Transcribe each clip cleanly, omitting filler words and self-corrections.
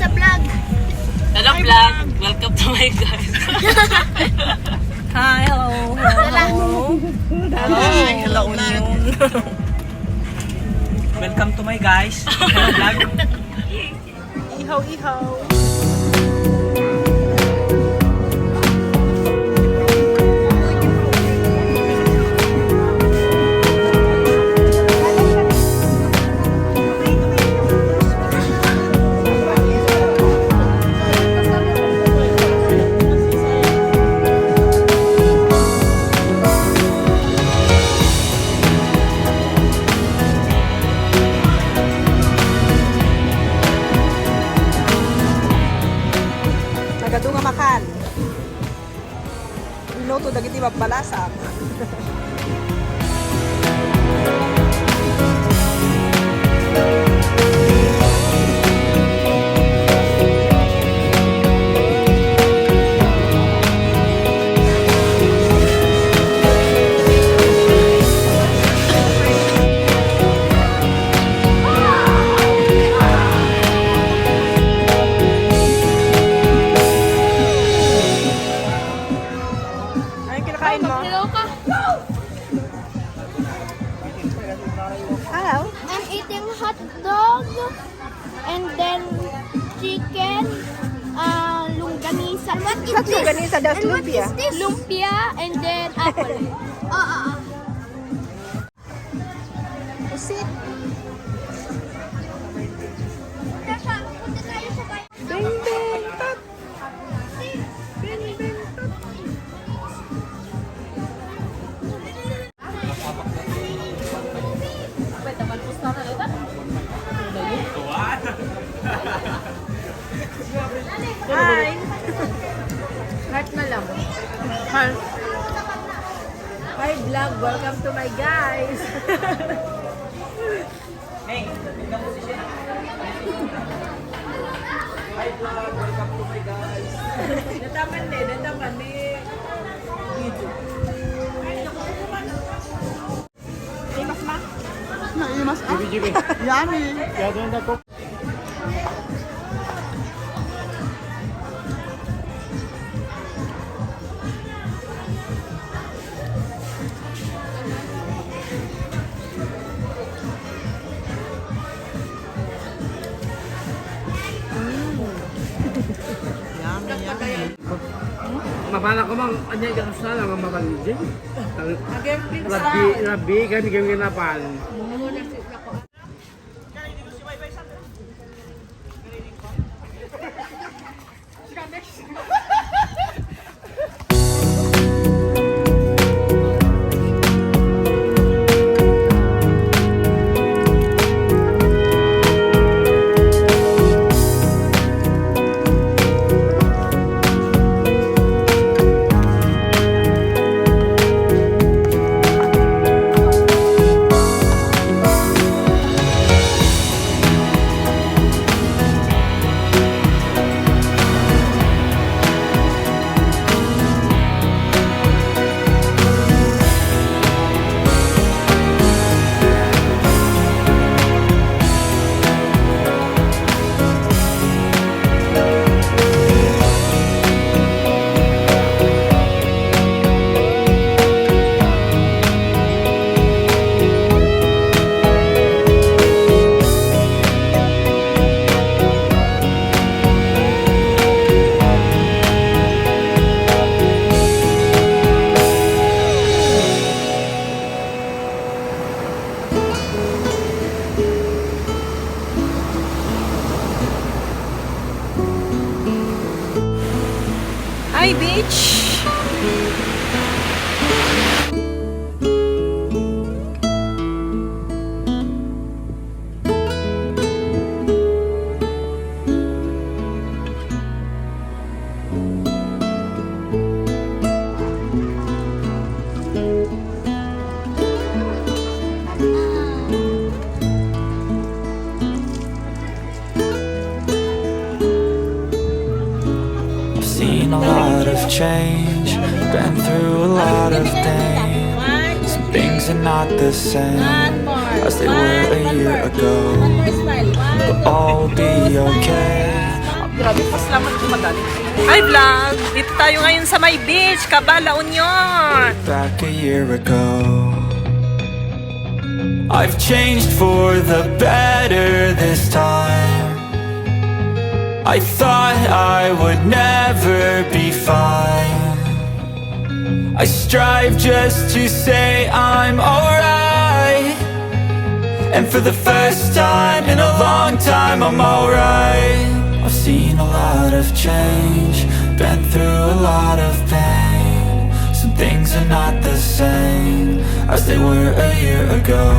sa vlog. Hello vlog! Welcome to my guys. Hi, hello. Hi, hello vlog. Welcome to my guys. Hello vlog. Ihaw, ihaw. Nagadunga makan. Inoto dagiti babalasak. Hello. I'm eating hot dog and then chicken, longganisa. What is this? Longganisa, that's And what lumpia. is this? Lumpia and then apple. Pusit. Bing bing pop. Hi. Heart na lang. Heart. Hi vlog, welcome to my guys. Hey, hi vlog, welcome to my guys. Nataman ni video. Imas ma? Na, imas ah. Yummy. Mapala ko mang anya ka sa lang mabalijin. Rabi kan ginapan. Hi beach. Seen a lot of change, been through a lot of things. Some things are not the same as they were a year ago, but all will be okay. Grabe, pasalamat ko madali. Hi vlog! Dito tayo ngayon sa may beach, Cabala Union. Back a year ago, I've changed for the better this time. I thought I would never be fine. I strive just to say I'm alright, and for the first time in a long time I'm alright. I've seen a lot of change, been through a lot of pain. Some things are not the same as they were a year ago,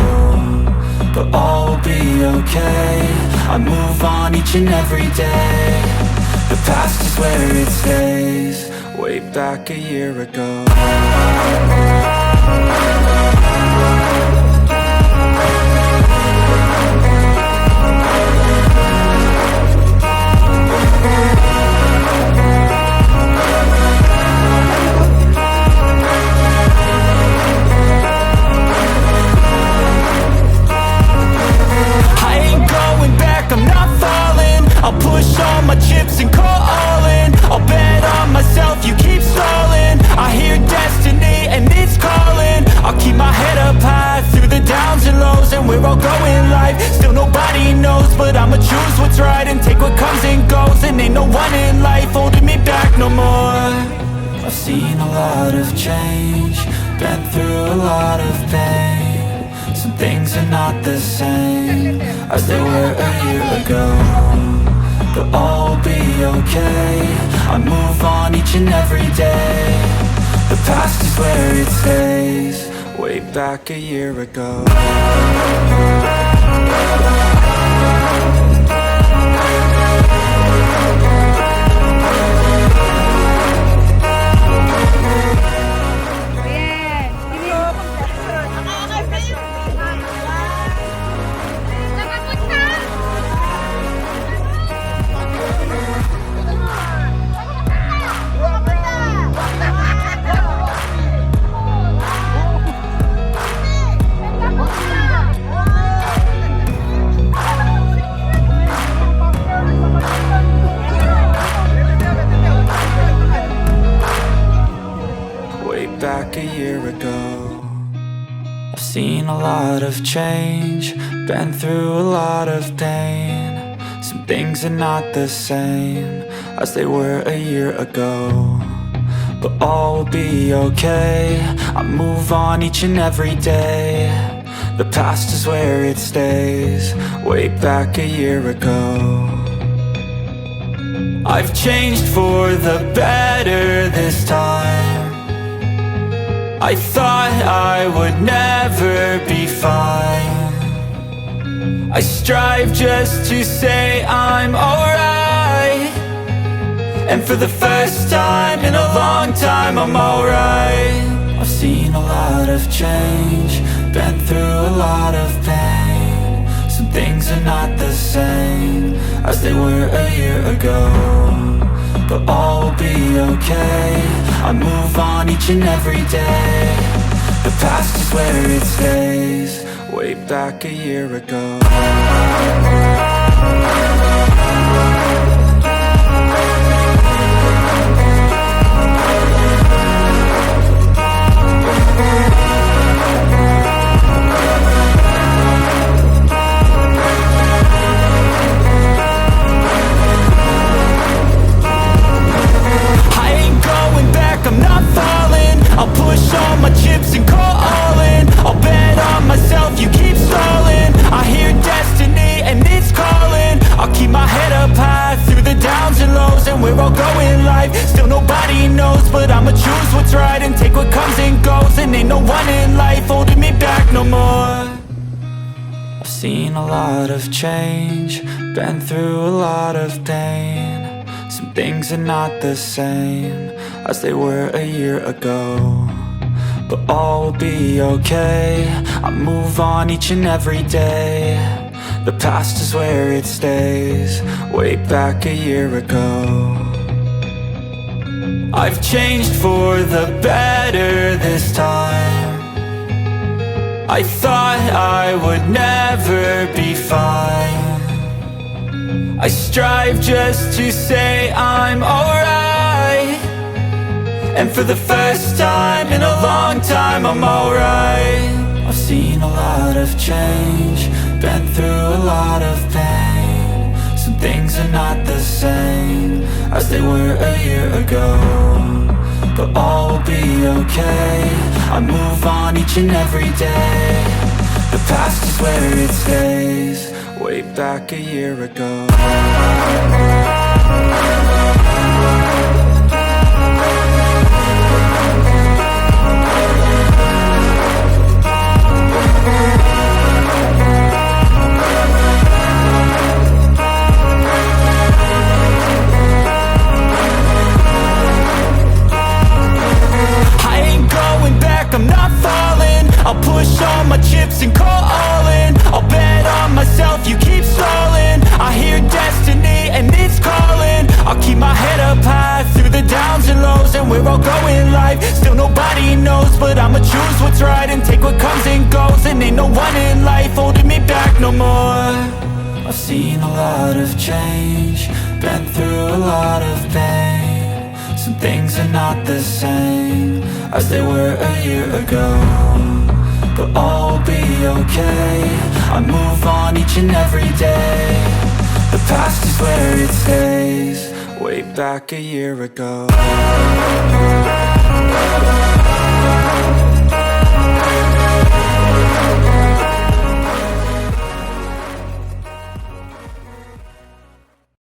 but all will be okay. I move on each and every day. The past is where it stays, way back a year ago. I'll push all my chips and call all in. I'll bet on myself, you keep stalling. I hear destiny and it's calling. I'll keep my head up high through the downs and lows, and we're all going life. Still nobody knows, but I'ma choose what's right and take what comes and goes. And ain't no one in life holding me back no more. I've seen a lot of change, been through a lot of pain. Some things are not the same as they were a year ago, but all will be okay. I move on each and every day. The past is where it stays, way back a year ago. Back a year ago, I've seen a lot of change, been through a lot of pain. Some things are not the same as they were a year ago, but all will be okay. I move on each and every day. The past is where it stays, way back a year ago. I've changed for the better this time. I thought I would never be fine. I strive just to say I'm alright, and for the first time in a long time I'm alright. I've seen a lot of change, been through a lot of pain. Some things are not the same as they were a year ago, but all will be okay. I move on each and every day. The past is where it stays, way back a year ago. I'm not falling. I'll push all my chips and call all in. I'll bet on myself, you keep stalling. I hear destiny and it's calling. I'll keep my head up high through the downs and lows, and we're all going life. Still nobody knows, but I'ma choose what's right and take what comes and goes. And ain't no one in life holding me back no more. I've seen a lot of change, been through a lot of pain. Some things are not the same as they were a year ago, but all will be okay. I move on each and every day. The past is where it stays, way back a year ago. I've changed for the better this time. I thought I would never be fine. I strive just to say I'm alright. And for the first time in a long time, I'm alright. I've seen a lot of change, been through a lot of pain. Some things are not the same as they were a year ago, but all will be okay. I move on each and every day. The past is where it stays, way back a year ago. I'm not falling. I'll push all my chips and call all in. I'll bet on myself, you keep stalling. I hear destiny and it's calling. I'll keep my head up high through the downs and lows. And we're all going life, still nobody knows. But I'ma choose what's right and take what comes and goes. And ain't no one in life holding me back no more. I've seen a lot of change, been through a lot of pain. Some things are not the same as they were a year ago, but all will be okay. I move on each and every day. The past is where it stays, way back a year ago.